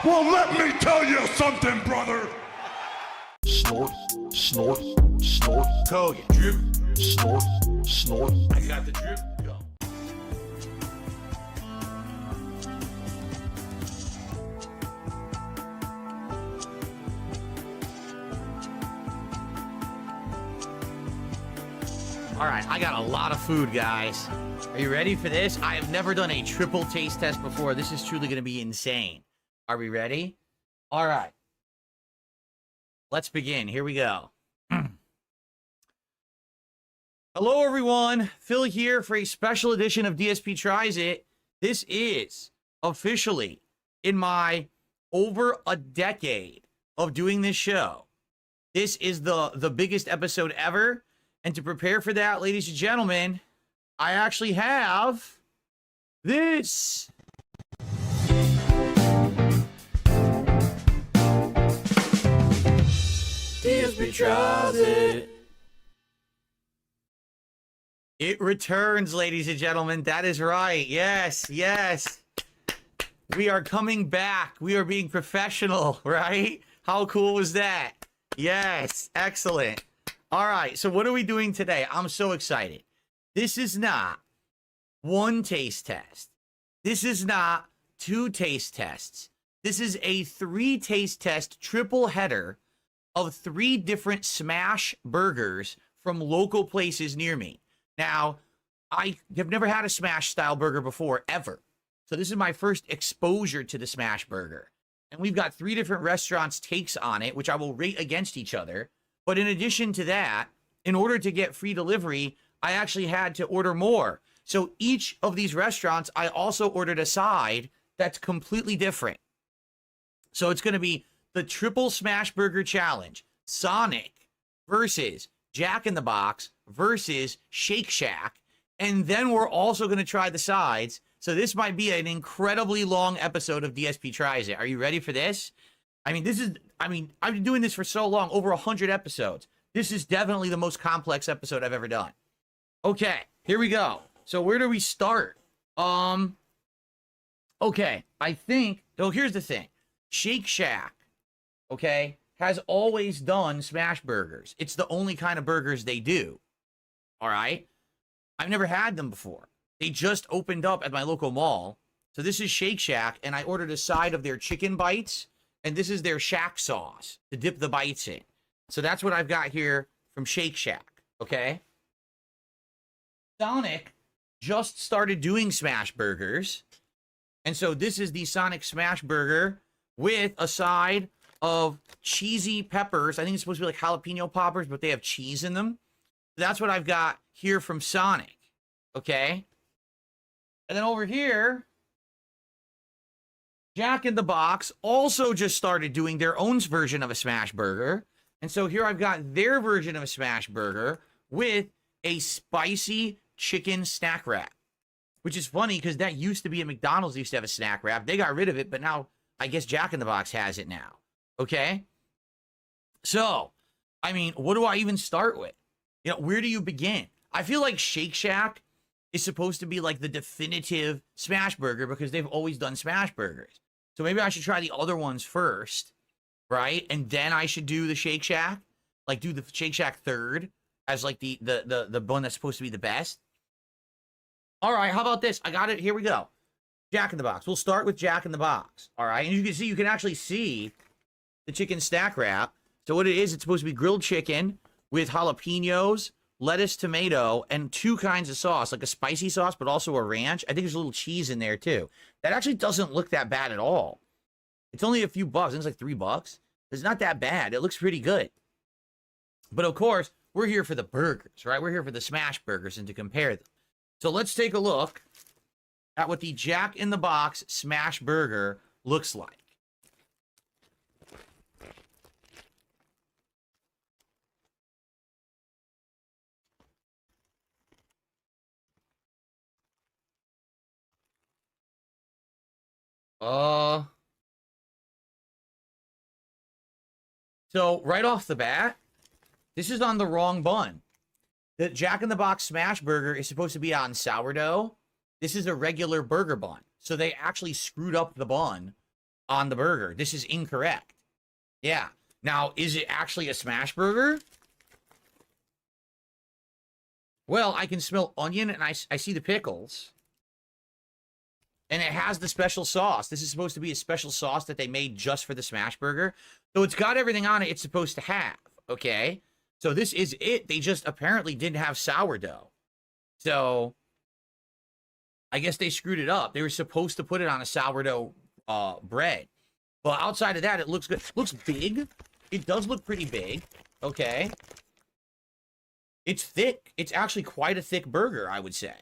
Well, let me tell you something, brother. Snort, snort, snort. Kogan. Drip. Snort, snort. I got the drip. Go. All right, I got a lot of food, guys. Are you ready for this? I have never done a triple taste test before. This is truly going to be insane. Are we ready? All right. Let's begin. Here we go. Hello, everyone. Phil here for a special edition of DSP Tries It. This is officially in my over a decade of doing this show. This is the biggest episode ever. And to prepare for that, ladies and gentlemen, I actually have this. DSP Tries It. It returns, ladies and gentlemen. That is right. Yes, yes. We are coming back. We are being professional, right? How cool was that? Yes, excellent. All right, so what are we doing today? I'm so excited. This is not one taste test. This is not two taste tests. This is a 3 taste test triple header of 3 different smash burgers from local places near me. Now, I have never had a smash style burger before, ever. So this is my first exposure to the smash burger. And we've got 3 different restaurants' takes on it, which I will rate against each other. But in addition to that, in order to get free delivery, I actually had to order more. So each of these restaurants, I also ordered a side that's completely different. So it's going to be the Triple Smash Burger Challenge. Sonic versus Jack in the Box versus Shake Shack. And then we're also going to try the sides. So this might be an incredibly long episode of DSP Tries It. Are you ready for this? I've been doing this for so long, over 100 episodes. This is definitely the most complex episode I've ever done. Okay, here we go. So where do we start? Okay, I think, so here's the thing. Shake Shack, okay, has always done smash burgers. It's the only kind of burgers they do, all right? I've never had them before. They just opened up at my local mall. So this is Shake Shack, and I ordered a side of their chicken bites. And this is their Shack sauce to dip the bites in. So that's what I've got here from Shake Shack, okay? Sonic just started doing smash burgers. And so this is the Sonic Smash Burger with a side of cheesy peppers. I think it's supposed to be like jalapeno poppers, but they have cheese in them. That's what I've got here from Sonic, okay? And then over here, Jack in the Box also just started doing their own version of a smash burger. And so here I've got their version of a smash burger with a spicy chicken snack wrap, which is funny because that used to be at McDonald's. They used to have a snack wrap. They got rid of it, but now I guess Jack in the Box has it now. Okay. So, I mean, what do I even start with? You know, where do you begin? I feel like Shake Shack is supposed to be like the definitive smash burger because they've always done smash burgers. So maybe I should try the other ones first, right? And then I should do the Shake Shack, like do the Shake Shack third as like the one that's supposed to be the best. All right, how about this? I got it. Here we go. Jack in the Box. We'll start with Jack in the Box. All right, and you can actually see the chicken stack wrap. So what it is, it's supposed to be grilled chicken with jalapenos, lettuce, tomato, and 2 kinds of sauce, like a spicy sauce, but also a ranch. I think there's a little cheese in there too. That actually doesn't look that bad at all. It's only a few bucks. It's like $3. It's not that bad. It looks pretty good. But of course, we're here for the burgers, right? We're here for the smash burgers and to compare them. So let's take a look at what the Jack in the Box smash burger looks like. So right off the bat, this is on the wrong bun. The Jack in the Box smash burger is supposed to be on sourdough. This is a regular burger bun. So they actually screwed up the bun on the burger. This is incorrect. Yeah. Now, is it actually a smash burger? Well, I can smell onion, and I see the pickles. And it has the special sauce. This is supposed to be a special sauce that they made just for the smash burger. So it's got everything on it it's supposed to have, okay? So this is it. They just apparently didn't have sourdough. So I guess they screwed it up. They were supposed to put it on a sourdough bread. But outside of that, it looks good. Looks big. It does look pretty big, okay? It's thick. It's actually quite a thick burger, I would say.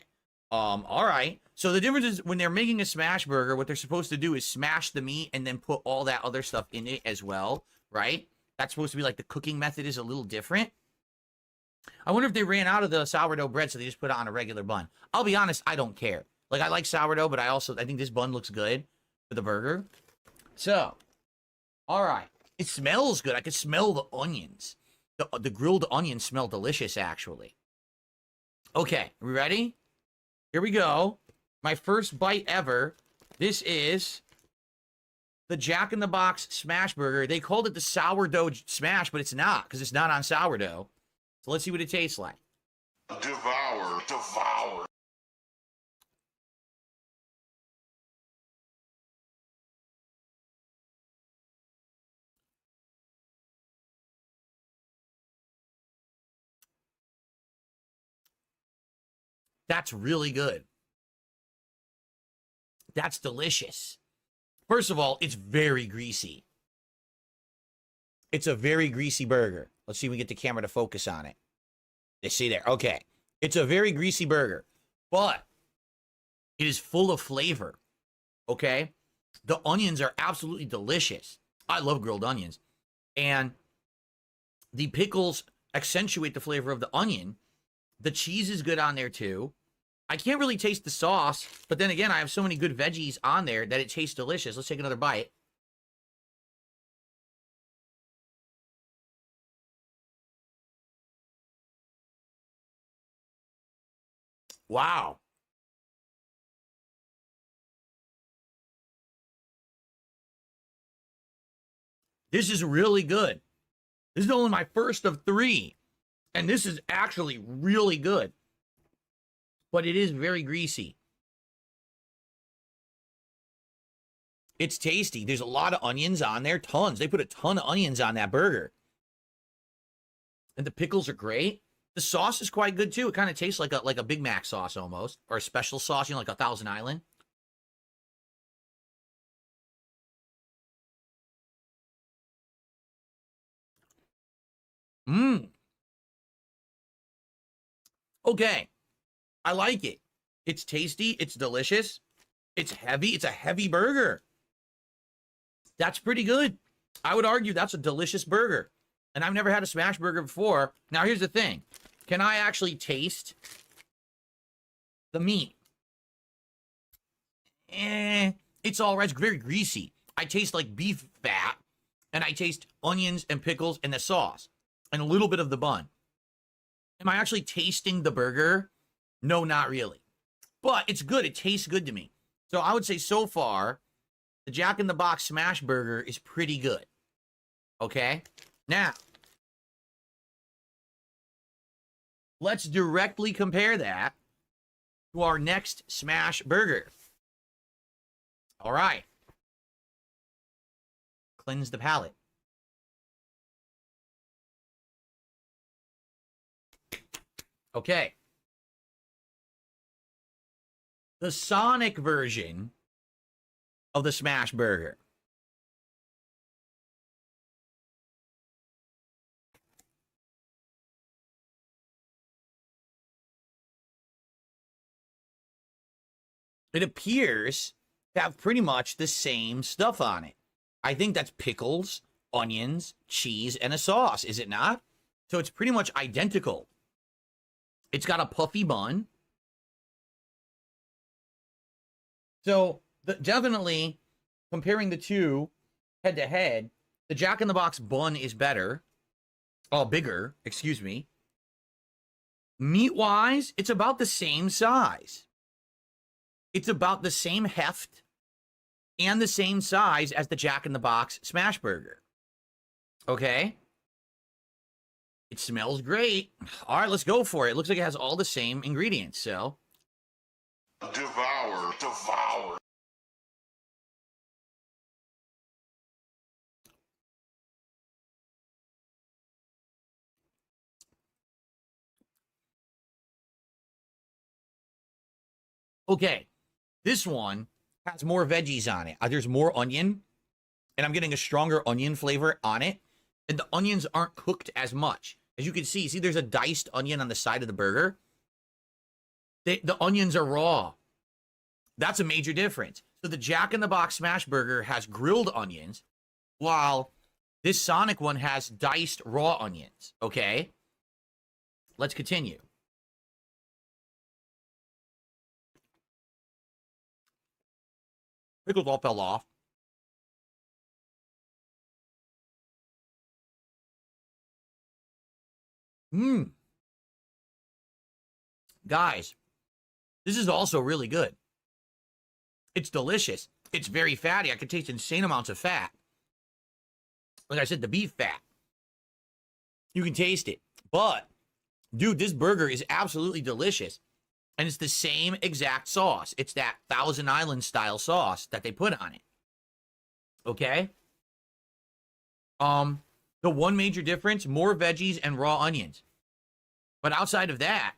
All right. So the difference is when they're making a smash burger, what they're supposed to do is smash the meat and then put all that other stuff in it as well, right? That's supposed to be like the cooking method is a little different. I wonder if they ran out of the sourdough bread, so they just put it on a regular bun. I'll be honest, I don't care. Like, I like sourdough, but I think this bun looks good for the burger. So, all right. It smells good. I can smell the onions. The grilled onions smell delicious, actually. Okay, are we ready? Here we go. My first bite ever. This is the Jack in the Box Smash Burger. They called it the sourdough smash, but it's not, because it's not on sourdough. So let's see what it tastes like. Devour. Devour. That's really good. That's delicious. First of all, it's very greasy. It's a very greasy burger. Let's see if we get the camera to focus on it. You see there. Okay. It's a very greasy burger, but it is full of flavor. Okay. The onions are absolutely delicious. I love grilled onions. And the pickles accentuate the flavor of the onion. The cheese is good on there too. I can't really taste the sauce, but then again, I have so many good veggies on there that it tastes delicious. Let's take another bite. Wow. This is really good. This is only my first of 3. And this is actually really good. But it is very greasy. It's tasty. There's a lot of onions on there. Tons. They put a ton of onions on that burger. And the pickles are great. The sauce is quite good too. It kind of tastes like a Big Mac sauce almost. Or a special sauce, you know, like a Thousand Island. Mmm. Okay. I like it. It's tasty. It's delicious. It's heavy. It's a heavy burger. That's pretty good. I would argue that's a delicious burger. And I've never had a smash burger before. Now, here's the thing. Can I actually taste the meat? It's all right. It's very greasy. I taste like beef fat. And I taste onions and pickles and the sauce. And a little bit of the bun. Am I actually tasting the burger? No, not really. But it's good. It tastes good to me. So I would say so far, the Jack in the Box Smash Burger is pretty good. Okay? Now, let's directly compare that to our next Smash Burger. All right. Cleanse the palate. Okay. The Sonic version of the Smash Burger. It appears to have pretty much the same stuff on it. I think that's pickles, onions, cheese, and a sauce, is it not? So it's pretty much identical. It's got a puffy bun. So definitely comparing the two head to head, the Jack in the Box bun is better. Oh, bigger, excuse me. Meat-wise, it's about the same size. It's about the same heft. and the same size as the Jack in the Box smash burger. Okay? It smells great. All right, let's go for it. It looks like it has all the same ingredients, so. Devour. Devour. Okay, this one has more veggies on it. There's more onion, and I'm getting a stronger onion flavor on it. And the onions aren't cooked as much. As you can see, there's a diced onion on the side of the burger. The onions are raw. That's a major difference. So the Jack in the Box smash burger has grilled onions, while this Sonic one has diced raw onions. Okay? Let's continue. Pickles all fell off. Guys, this is also really good. It's delicious. It's very fatty. I can taste insane amounts of fat. Like I said, the beef fat. You can taste it. But, dude, this burger is absolutely delicious. And it's the same exact sauce. It's that Thousand Island style sauce that they put on it. Okay? The one major difference, more veggies and raw onions. But outside of that,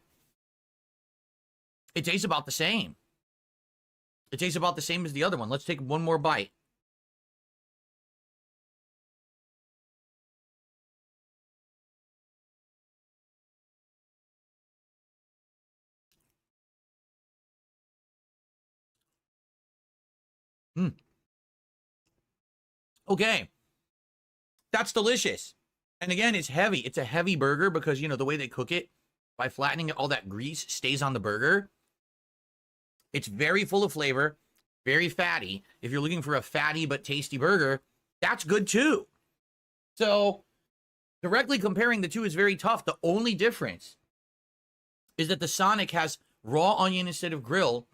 it tastes about the same. It tastes about the same as the other one. Let's take one more bite. Okay. That's delicious. And again, it's heavy. It's a heavy burger because, you know, the way they cook it, by flattening it, all that grease stays on the burger. It's very full of flavor, very fatty. If you're looking for a fatty but tasty burger, that's good too. So, directly comparing the two is very tough. The only difference is that the Sonic has raw onion instead of grilled,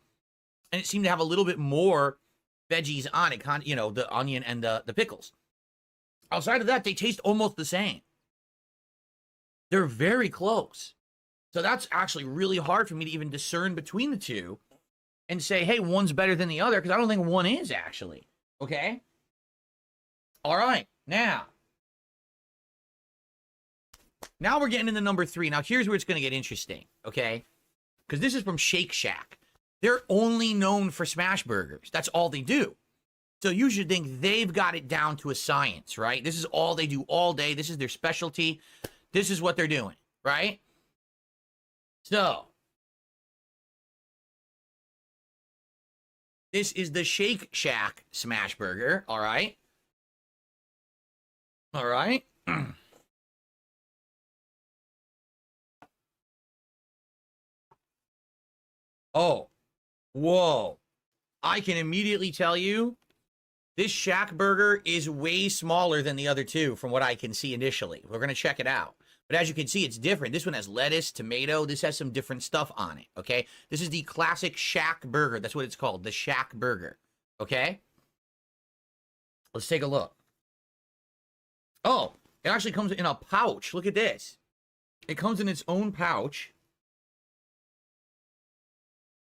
and it seemed to have a little bit more veggies on it, you know, the onion and the pickles. Outside of that, they taste almost the same. They're very close. So that's actually really hard for me to even discern between the two and say, hey, one's better than the other, because I don't think one is, actually. Okay? All right. Now we're getting into number 3. Now, here's where it's going to get interesting, okay? Because this is from Shake Shack. They're only known for smash burgers. That's all they do. So you should think they've got it down to a science, right? This is all they do all day. This is their specialty. This is what they're doing, right? So, this is the Shake Shack smash burger, all right? All right? Oh, whoa. I can immediately tell you this Shack burger is way smaller than the other two from what I can see initially. We're going to check it out. But as you can see, it's different. This one has lettuce, tomato. This has some different stuff on it, okay? This is the classic Shack burger. That's what it's called, the Shack burger, okay? Let's take a look. Oh, it actually comes in a pouch. Look at this. It comes in its own pouch.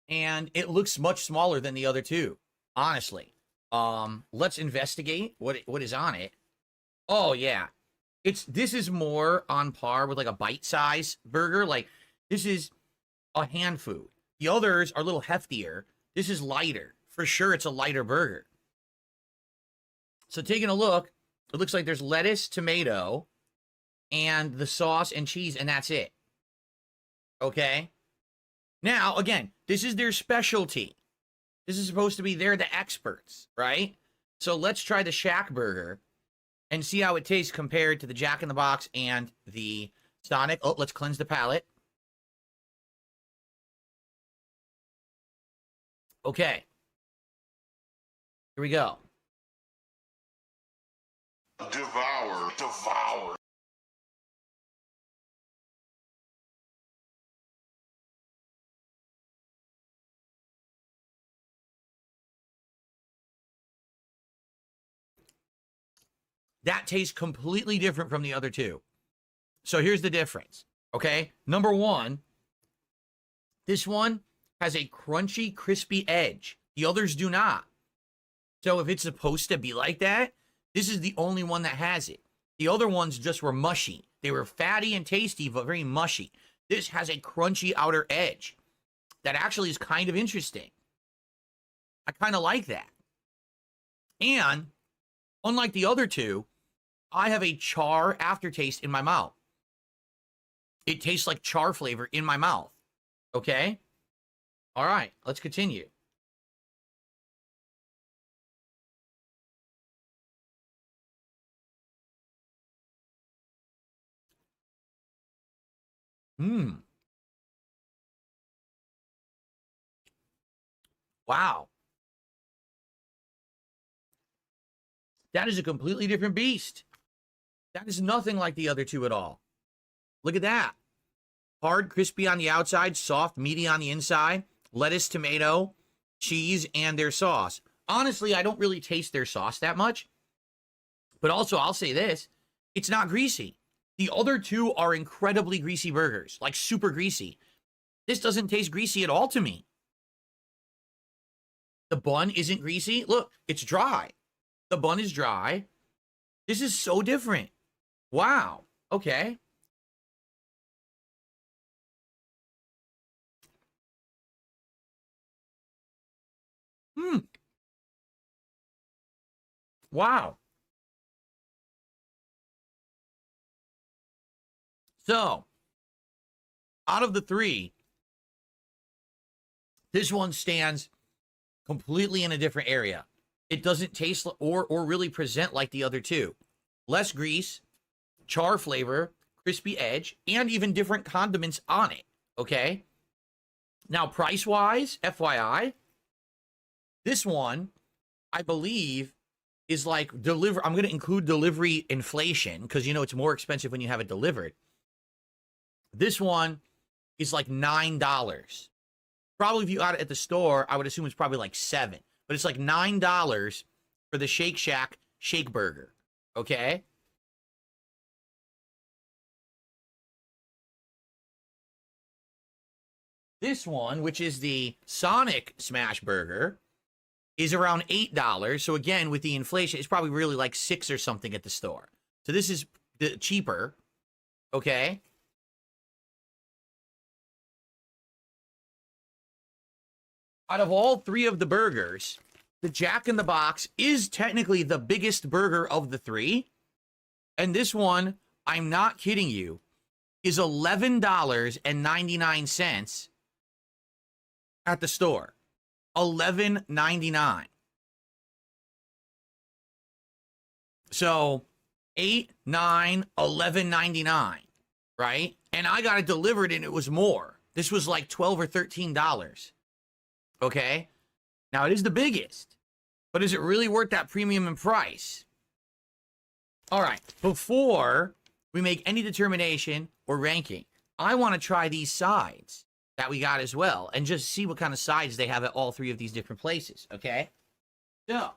And it looks much smaller than the other two, honestly. Let's investigate what is on it. Oh, yeah. This is more on par with like a bite-size burger. Like, this is a hand food. The others are a little heftier. This is lighter. For sure, it's a lighter burger. So taking a look, it looks like there's lettuce, tomato, and the sauce and cheese, and that's it. Okay? Now, again, this is their specialty. This is supposed to be, they're the experts, right? So let's try the Shack burger and see how it tastes compared to the Jack in the Box and the Sonic. Oh, let's cleanse the palate. Okay. Here we go. Devour. Devour. That tastes completely different from the other two. So here's the difference, okay? Number one, this one has a crunchy, crispy edge. The others do not. So if it's supposed to be like that, this is the only one that has it. The other ones just were mushy. They were fatty and tasty, but very mushy. This has a crunchy outer edge. That actually is kind of interesting. I kind of like that. And unlike the other two, I have a char aftertaste in my mouth. It tastes like char flavor in my mouth. Okay? All right, let's continue. Wow. That is a completely different beast. That is nothing like the other two at all. Look at that. Hard, crispy on the outside, soft, meaty on the inside. Lettuce, tomato, cheese, and their sauce. Honestly, I don't really taste their sauce that much. But also, I'll say this. It's not greasy. The other two are incredibly greasy burgers. Like super greasy. This doesn't taste greasy at all to me. The bun isn't greasy. Look, it's dry. The bun is dry. This is so different. Wow. Okay. Wow. So, out of the three, this one stands completely in a different area. It doesn't taste or really present like the other two. Less grease, char flavor, crispy edge, and even different condiments on it. Okay? Now, price-wise, FYI, this one, I believe, is like I'm going to include delivery inflation because, you know, it's more expensive when you have it delivered. This one is like $9. Probably if you got it at the store, I would assume it's probably like $7. But it's like $9 for the Shake Shack Shake Burger. Okay? This one, which is the Sonic Smash Burger, is around $8. So again, with the inflation, it's probably really like $6 or something at the store. So this is cheaper. Okay? Out of all three of the burgers, the Jack in the Box is technically the biggest burger of the three. And this one, I'm not kidding you, is $11.99 at the store. $11.99. So 8, 9, $11.99, right? And I got it delivered and it was more. This was like $12 or $13. Okay? Now, it is the biggest. But is it really worth that premium in price? All right. Before we make any determination or ranking, I want to try these sides that we got as well and just see what kind of sides they have at all three of these different places. Okay? So,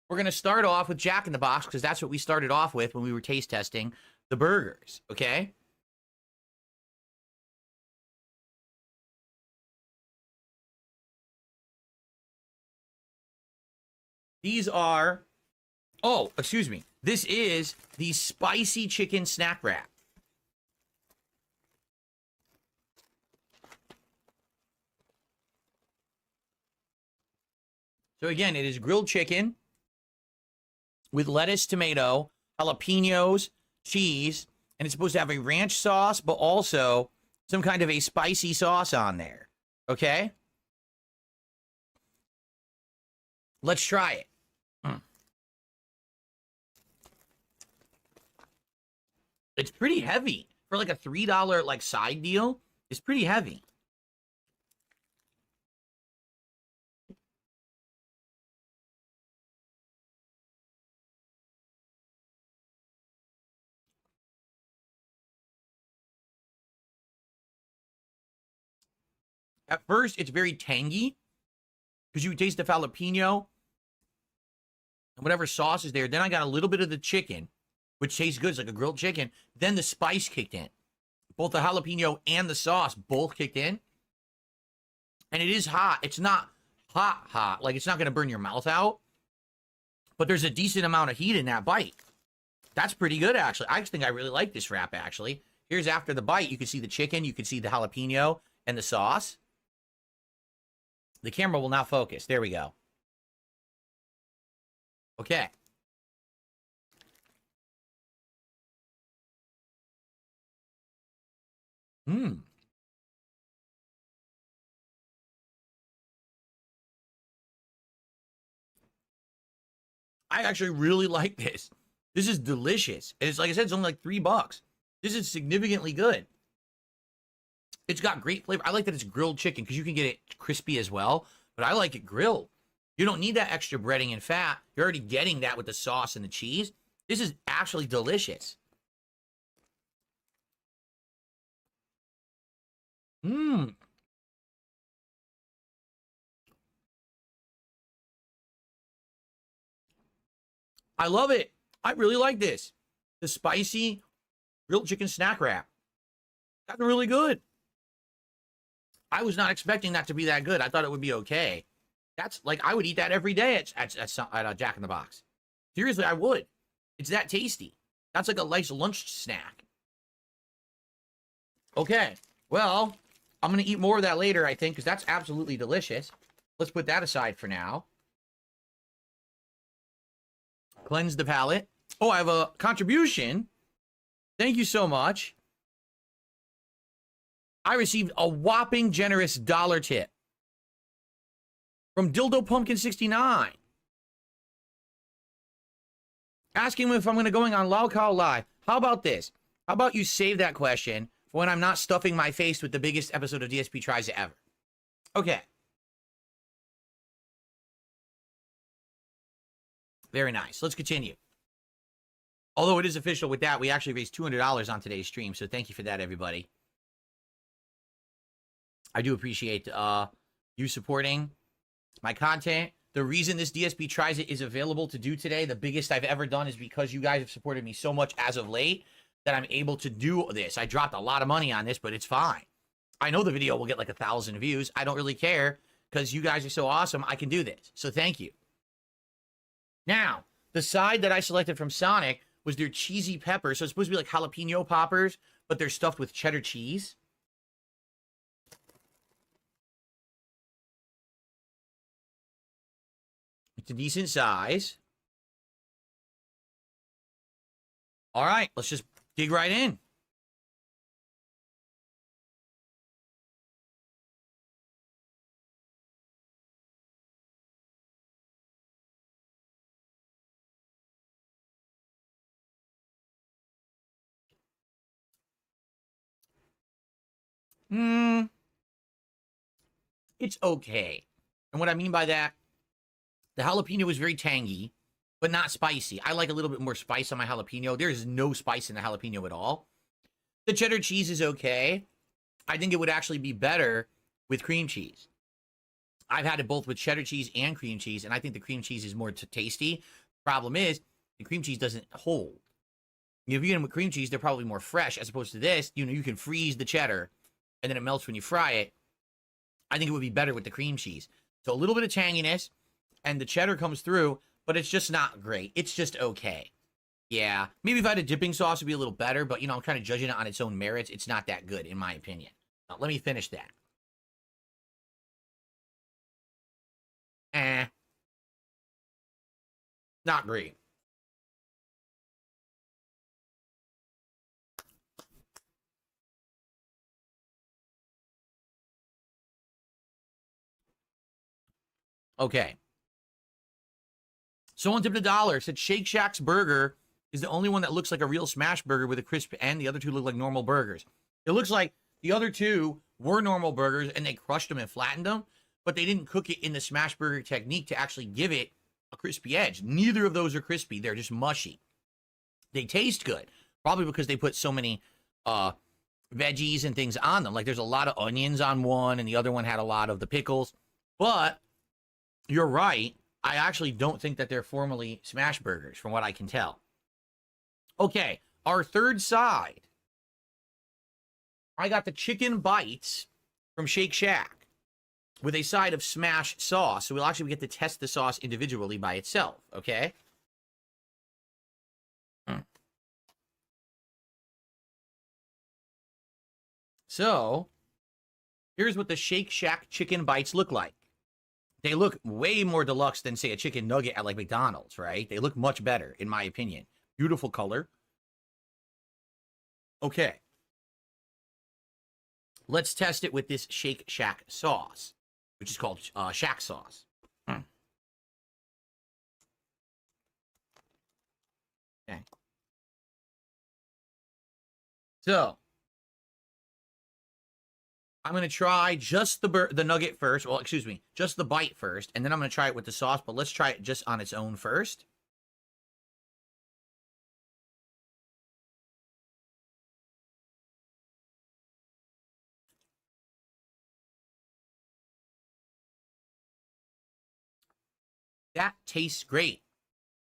we're going to start off with Jack in the Box because that's what we started off with when we were taste testing the burgers. Okay? These are, oh, excuse me. This is the spicy chicken snack wrap. So again, it is grilled chicken with lettuce, tomato, jalapenos, cheese, and it's supposed to have a ranch sauce, but also some kind of a spicy sauce on there. Okay? Let's try it. It's pretty heavy. For like a $3 like side deal, it's pretty heavy. At first, it's very tangy because you taste the jalapeno and whatever sauce is there. Then I got a little bit of the chicken, which tastes good. It's like a grilled chicken. Then the spice kicked in. Both the jalapeno and the sauce both kicked in. And it is hot. It's not hot. Like, it's not going to burn your mouth out. But there's a decent amount of heat in that bite. That's pretty good, actually. I think I really like this wrap, actually. Here's after the bite. You can see the chicken. You can see the jalapeno and the sauce. The camera will not focus. There we go. Okay. I actually really like this. This is delicious. And it's like I said, it's only like $3. This is significantly good. It's got great flavor. I like that it's grilled chicken because you can get it crispy as well, but I like it grilled. You don't need that extra breading and fat. You're already getting that with the sauce and the cheese. This is actually delicious. I love it. I really like this. The spicy grilled chicken snack wrap. That's really good. I was not expecting that to be that good. I thought it would be okay. That's like, I would eat that every day at Jack in the Box. Seriously, I would. It's that tasty. That's like a nice lunch snack. Okay. Well, I'm going to eat more of that later, I think, because that's absolutely delicious. Let's put that aside for now. Cleanse the palate. Oh, I have a contribution. Thank you so much. I received a whopping generous dollar tip from Dildo Pumpkin 69. Asking if I'm going to going on Lao Khao Live. How about this? How about you save that question for when I'm not stuffing my face with the biggest episode of DSP Tries It ever? Okay. Very nice. Let's continue. Although it is official with that, we actually raised $200 on today's stream, so thank you for that, everybody. I do appreciate you supporting my content. The reason this DSP Tries It is available to do today, the biggest I've ever done, is because you guys have supported me so much as of late that I'm able to do this. I dropped a lot of money on this, but it's fine. I know the video will get like 1,000 views. I don't really care because you guys are so awesome. I can do this. So thank you. Now, the side that I selected from Sonic was their cheesy pepper. So it's supposed to be like jalapeno poppers, but they're stuffed with cheddar cheese. It's a decent size. All right, let's just dig right in. It's okay. And what I mean by that, the jalapeno is very tangy, but not spicy. I like a little bit more spice on my jalapeno. There is no spice in the jalapeno at all. The cheddar cheese is okay. I think it would actually be better with cream cheese. I've had it both with cheddar cheese and cream cheese, and I think the cream cheese is more tasty. Problem is, the cream cheese doesn't hold. If you get them with cream cheese, they're probably more fresh, as opposed to this, you know, you can freeze the cheddar, and then it melts when you fry it. I think it would be better with the cream cheese. So a little bit of tanginess, and the cheddar comes through, but it's just not great. It's just okay. Yeah, maybe if I had a dipping sauce, it'd be a little better, but, you know, I'm kind of judging it on its own merits. It's not that good, in my opinion. Now, let me finish that. Not great. Okay. Someone tipped $1, said Shake Shack's burger is the only one that looks like a real smash burger with a crisp end. The other two look like normal burgers. It looks like the other two were normal burgers and they crushed them and flattened them, but they didn't cook it in the smash burger technique to actually give it a crispy edge. Neither of those are crispy. They're just mushy. They taste good, probably because they put so many veggies and things on them. Like there's a lot of onions on one and the other one had a lot of the pickles. But you're right. I actually don't think that they're formally smash burgers, from what I can tell. Okay, our third side. I got the chicken bites from Shake Shack with a side of smash sauce. So we'll actually get to test the sauce individually by itself, okay? So, here's what the Shake Shack chicken bites look like. They look way more deluxe than, say, a chicken nugget at, like, McDonald's, right? They look much better, in my opinion. Beautiful color. Okay. Let's test it with this Shake Shack sauce, which is called Shack sauce. Okay. So, I'm going to try just the nugget first. Well, excuse me, just the bite first, and then I'm going to try it with the sauce, but let's try it just on its own first. That tastes great.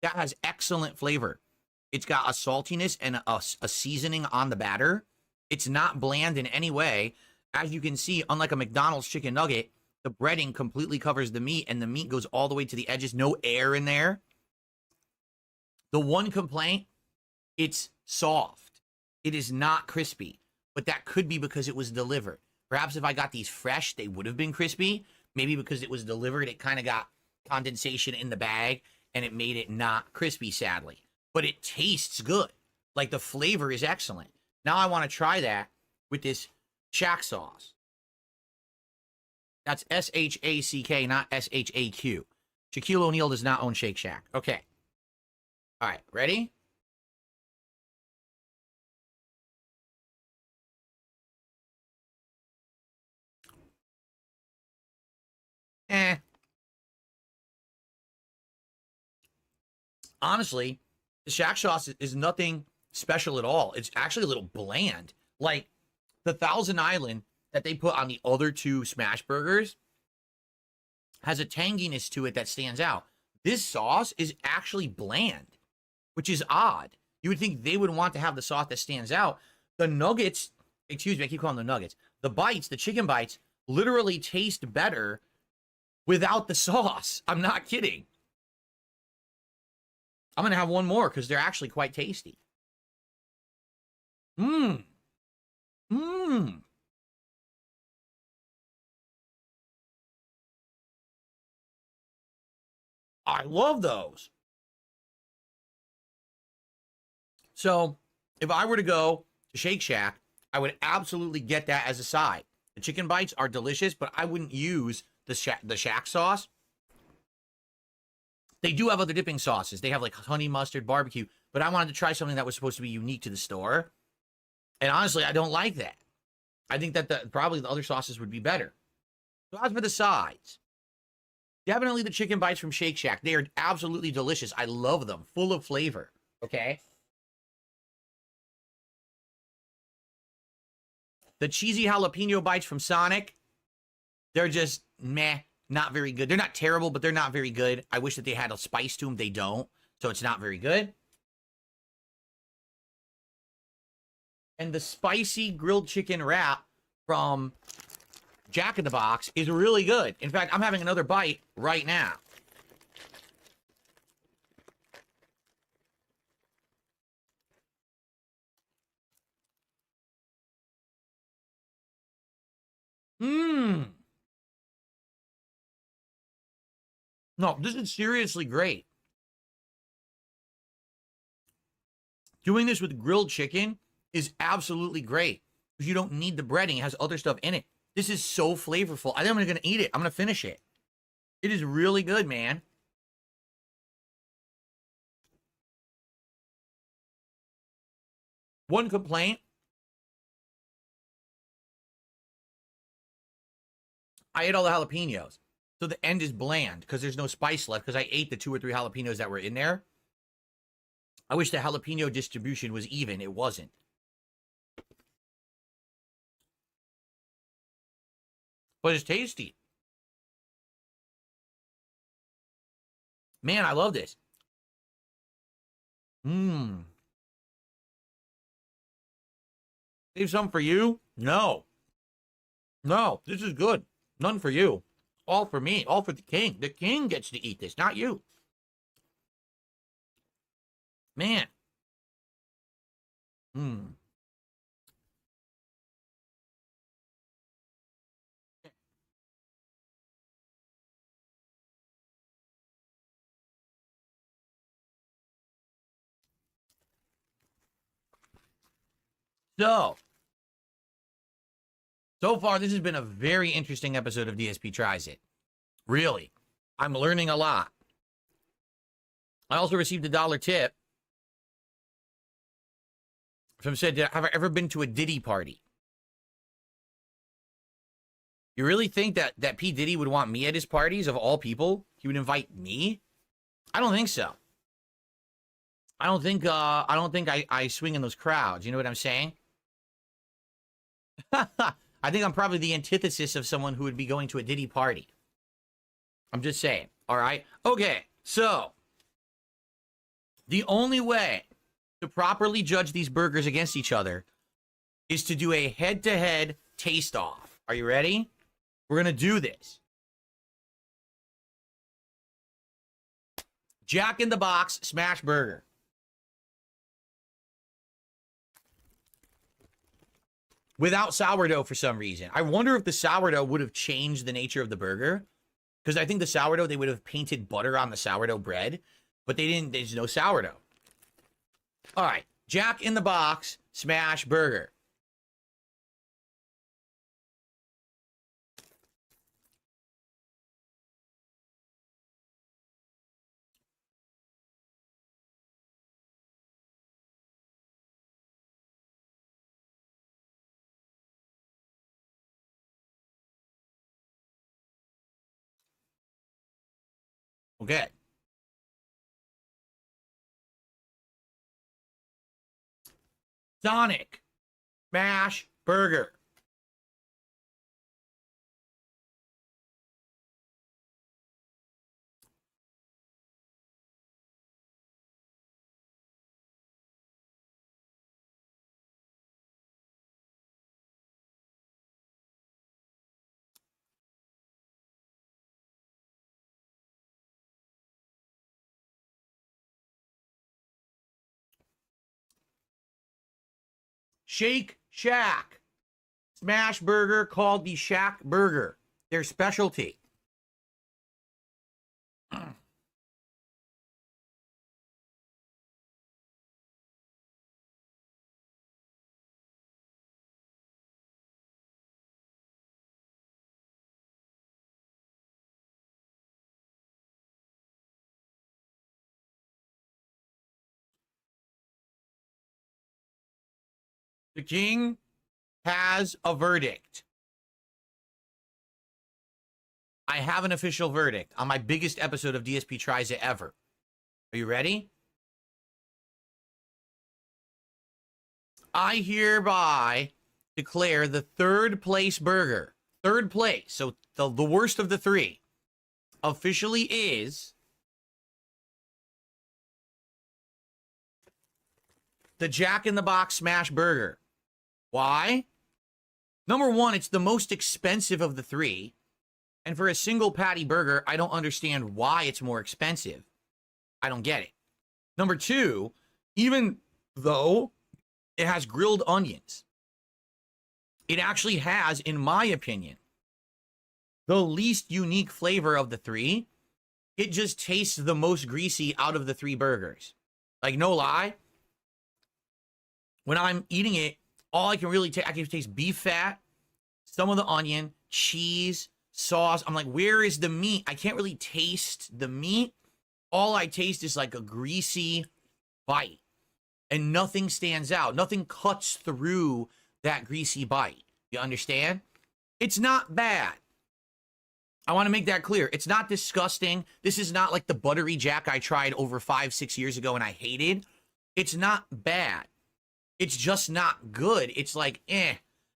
That has excellent flavor. It's got a saltiness and a seasoning on the batter. It's not bland in any way. As you can see, unlike a McDonald's chicken nugget, the breading completely covers the meat, and the meat goes all the way to the edges. No air in there. The one complaint, it's soft. It is not crispy, but that could be because it was delivered. Perhaps if I got these fresh, they would have been crispy. Maybe because it was delivered, it kind of got condensation in the bag, and it made it not crispy, sadly. But it tastes good. Like, the flavor is excellent. Now I want to try that with this Shack sauce. That's S-H-A-C-K, not S-H-A-Q. Shaquille O'Neal does not own Shake Shack. Okay. All right, ready? Honestly, the Shack sauce is nothing special at all. It's actually a little bland. Like, the Thousand Island that they put on the other two smash burgers has a tanginess to it that stands out. This sauce is actually bland, which is odd. You would think they would want to have the sauce that stands out. The nuggets, excuse me, I keep calling them nuggets. The bites, the chicken bites, literally taste better without the sauce. I'm not kidding. I'm going to have one more because they're actually quite tasty. Mmm. Mmm. I love those. So, if I were to go to Shake Shack, I would absolutely get that as a side. The chicken bites are delicious, but I wouldn't use the Shack sauce. They do have other dipping sauces. They have like honey mustard, barbecue, but I wanted to try something that was supposed to be unique to the store. And honestly, I don't like that. I think that probably the other sauces would be better. So as for the sides, definitely the chicken bites from Shake Shack. They are absolutely delicious. I love them. Full of flavor. Okay? The cheesy jalapeno bites from Sonic, they're just meh, not very good. They're not terrible, but they're not very good. I wish that they had a spice to them. They don't, so it's not very good. And the spicy grilled chicken wrap from Jack in the Box is really good. In fact, I'm having another bite right now. Mmm. No, this is seriously great. Doing this with grilled chicken is absolutely great because you don't need the breading. It has other stuff in it. This is so flavorful. I think I'm going to eat it. I'm going to finish it. It is really good, man. One complaint. I ate all the jalapenos. So the end is bland because there's no spice left because I ate the 2 or 3 jalapenos that were in there. I wish the jalapeno distribution was even. It wasn't. But it's tasty. Man, I love this. Mmm. Save some for you? No. No, this is good. None for you. All for me. All for the king. The king gets to eat this, not you. Man. Mmm. So far, this has been a very interesting episode of DSP Tries It. Really. I'm learning a lot. I also received a $1 tip from said, have I ever been to a Diddy party? You really think that P. Diddy would want me at his parties of all people? He would invite me? I don't think so. I don't think I swing in those crowds. You know what I'm saying? I think I'm probably the antithesis of someone who would be going to a Diddy party. I'm just saying. All right. Okay. So the only way to properly judge these burgers against each other is to do a head-to-head taste-off. Are you ready? We're going to do this. Jack in the Box Smash Burger. Without sourdough for some reason. I wonder if the sourdough would have changed the nature of the burger. Because I think the sourdough, they would have painted butter on the sourdough bread. But they didn't. There's no sourdough. All right. Jack in the Box Smash Burger. Okay. Sonic Smash Burger. Shake Shack Smash Burger, called the Shack Burger. Their specialty. The king has a verdict. I have an official verdict on my biggest episode of DSP Tries It ever. Are you ready? I hereby declare the third place burger, third place, so the worst of the three, officially is the Jack in the Box Smash Burger. Why? Number one, it's the most expensive of the three. And for a single patty burger, I don't understand why it's more expensive. I don't get it. Number two, even though it has grilled onions, it actually has, in my opinion, the least unique flavor of the three. It just tastes the most greasy out of the three burgers. Like, no lie. When I'm eating it, all I can really taste, I can taste beef fat, some of the onion, cheese, sauce. I'm like, where is the meat? I can't really taste the meat. All I taste is like a greasy bite. And nothing stands out. Nothing cuts through that greasy bite. You understand? It's not bad. I want to make that clear. It's not disgusting. This is not like the buttery Jack I tried over 5-6 years ago and I hated. It's not bad. It's just not good. It's like, eh.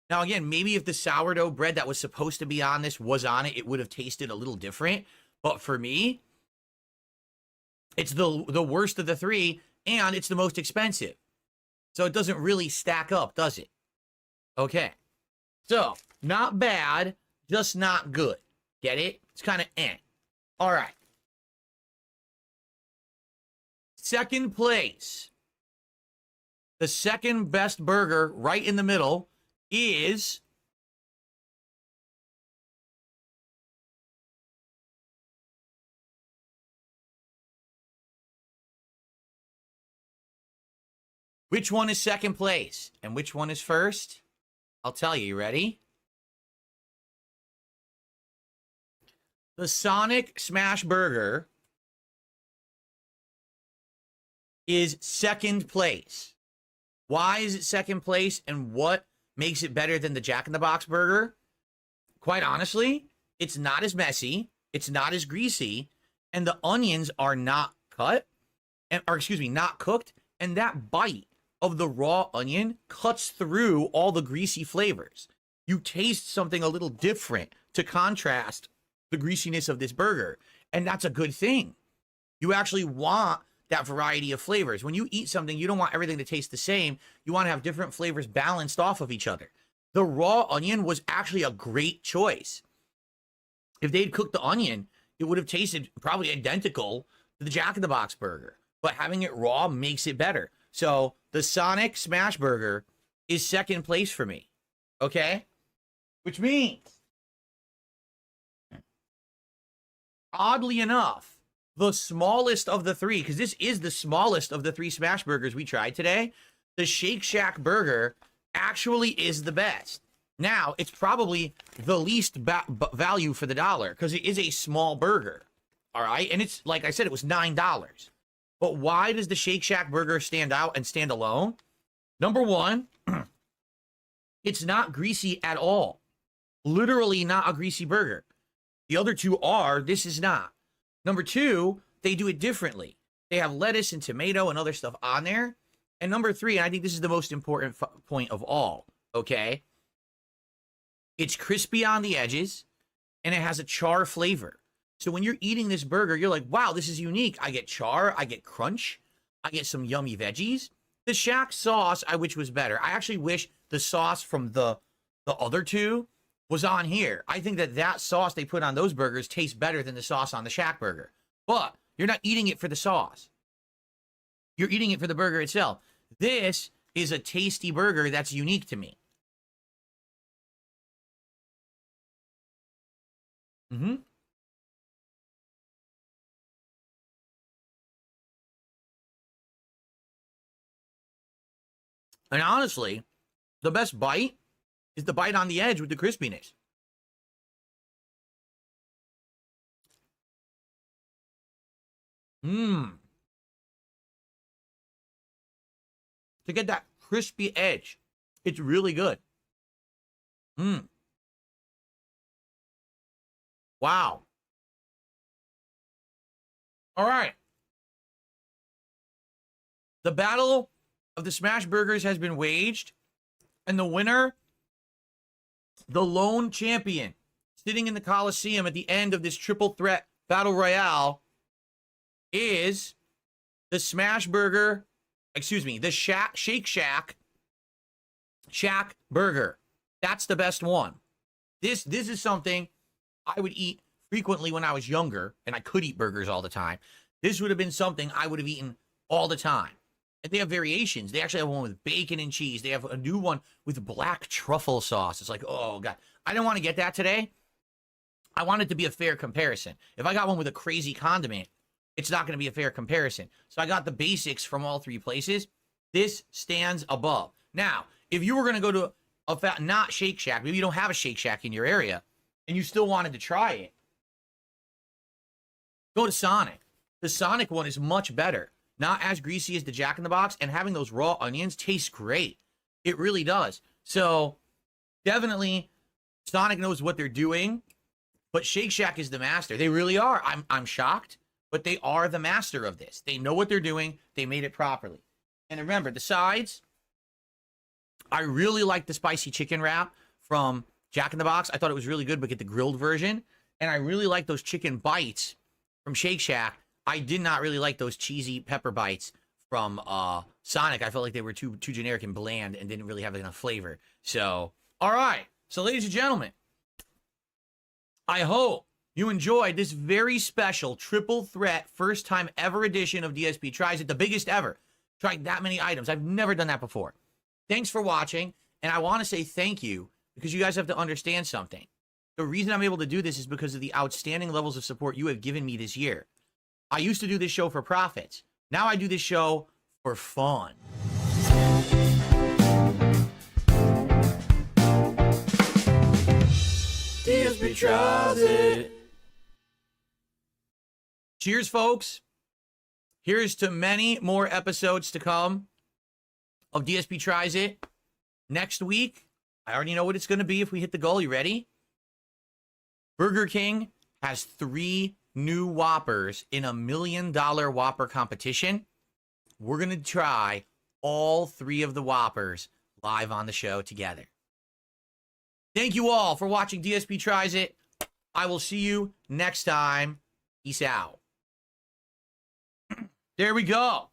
Now, again, maybe if the sourdough bread that was supposed to be on this was on it, it would have tasted a little different. But for me, It's the worst of the three, and it's the most expensive. So it doesn't really stack up, does it? Okay. So, not bad, just not good. Get it? It's kind of eh. All right. Second place. The second best burger right in the middle is which one is second place and which one is first? I'll tell you. You ready? The Sonic Smash Burger is second place. Why is it second place and what makes it better than the Jack in the Box burger? Quite honestly, it's not as messy, it's not as greasy, and the onions are not cut, not cooked, and that bite of the raw onion cuts through all the greasy flavors. You taste something a little different to contrast the greasiness of this burger, and that's a good thing. You actually want that variety of flavors. When you eat something, you don't want everything to taste the same. You want to have different flavors balanced off of each other. The raw onion was actually a great choice. If they'd cooked the onion, it would have tasted probably identical to the Jack in the Box burger, but having it raw makes it better. So the Sonic Smash Burger is second place for me. Okay? Which means, oddly enough, the smallest of the three, because this is the smallest of the three smash burgers we tried today, the Shake Shack burger actually is the best. Now, it's probably the least value for the dollar because it is a small burger. All right. And it's, like I said, it was $9. But why does the Shake Shack burger stand out and stand alone? Number one, it's not greasy at all. Literally not a greasy burger. The other two are, this is not. Number two, they do it differently. They have lettuce and tomato and other stuff on there. And number three, and I think this is the most important point of all, okay? It's crispy on the edges, and it has a char flavor. So when you're eating this burger, you're like, wow, this is unique. I get char, I get crunch, I get some yummy veggies. The Shack sauce, I wish was better. I actually wish the sauce from the other two was on here. I think that sauce they put on those burgers tastes better than the sauce on the Shack burger. But you're not eating it for the sauce. You're eating it for the burger itself. This is a tasty burger that's unique to me. Mm-hmm. And honestly, the best bite is the bite on the edge with the crispiness. Mmm. To get that crispy edge, it's really good. Mmm. Wow. All right. The battle of the smash burgers has been waged, and the winner, the lone champion, sitting in the Coliseum at the end of this triple threat battle royale, is the smash burger, the Shake Shack burger. That's the best one. This is something I would eat frequently when I was younger, and I could eat burgers all the time. This would have been something I would have eaten all the time. And they have variations. They actually have one with bacon and cheese. They have a new one with black truffle sauce. It's like, oh, God. I didn't want to get that today. I want it to be a fair comparison. If I got one with a crazy condiment, it's not going to be a fair comparison. So I got the basics from all three places. This stands above. Now, if you were going to go to not Shake Shack, maybe you don't have a Shake Shack in your area, and you still wanted to try it, go to Sonic. The Sonic one is much better. Not as greasy as the Jack in the Box, and having those raw onions tastes great. It really does. So, definitely, Sonic knows what they're doing, but Shake Shack is the master. They really are. I'm shocked, but they are the master of this. They know what they're doing. They made it properly. And remember, the sides, I really like the spicy chicken wrap from Jack in the Box. I thought it was really good, but get the grilled version. And I really like those chicken bites from Shake Shack. I did not really like those cheesy pepper bites from Sonic. I felt like they were too generic and bland and didn't really have enough flavor. So, all right. So, ladies and gentlemen, I hope you enjoyed this very special triple threat first time ever edition of DSP Tries It, the biggest ever. Tried that many items. I've never done that before. Thanks for watching, and I want to say thank you because you guys have to understand something. The reason I'm able to do this is because of the outstanding levels of support you have given me this year. I used to do this show for profits. Now I do this show for fun. DSP Tries It. Cheers, folks. Here's to many more episodes to come of DSP Tries It. Next week, I already know what it's going to be if we hit the goal. You ready? Burger King has 3 new Whoppers in $1 million Whopper competition. We're going to try all 3 of the Whoppers live on the show together. Thank you all for watching DSP Tries It. I will see you next time. Peace out. There we go.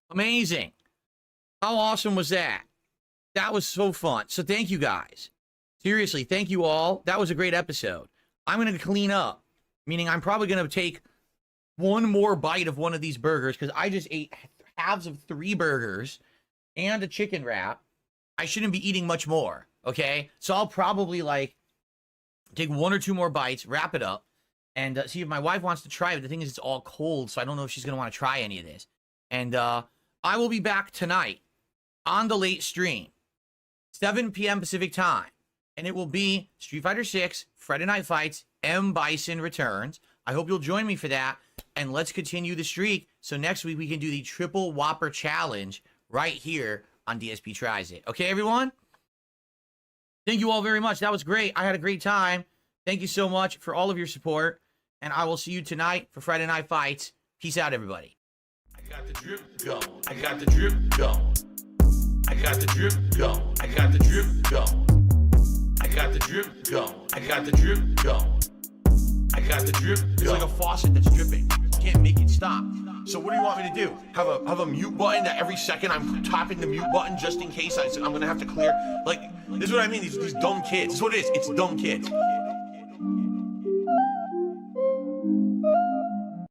Amazing. How awesome was that? That was so fun. So thank you guys. Seriously, thank you all. That was a great episode. I'm going to clean up, meaning I'm probably going to take one more bite of one of these burgers because I just ate halves of 3 burgers and a chicken wrap. I shouldn't be eating much more, okay? So I'll probably, like, take 1 or 2 more bites, wrap it up, and see if my wife wants to try it. The thing is, it's all cold, so I don't know if she's going to want to try any of this. And I will be back tonight on the late stream, 7 p.m. Pacific time. And it will be Street Fighter 6, Friday Night Fights, M. Bison returns. I hope you'll join me for that. And let's continue the streak. So next week we can do the Triple Whopper Challenge right here on DSP Tries It. Okay, everyone? Thank you all very much. That was great. I had a great time. Thank you so much for all of your support. And I will see you tonight for Friday Night Fights. Peace out, everybody. I got the drip going. I got the drip going. I got the drip going. I got the drip going. I got the drip going. I got the drip going. I got the drip going. It's like a faucet that's dripping. You can't make it stop. So what do you want me to do? Have a mute button that every second I'm tapping the mute button just in case I'm gonna have to clear? Like, this is what I mean. These dumb kids. This is what it is. It's dumb kids.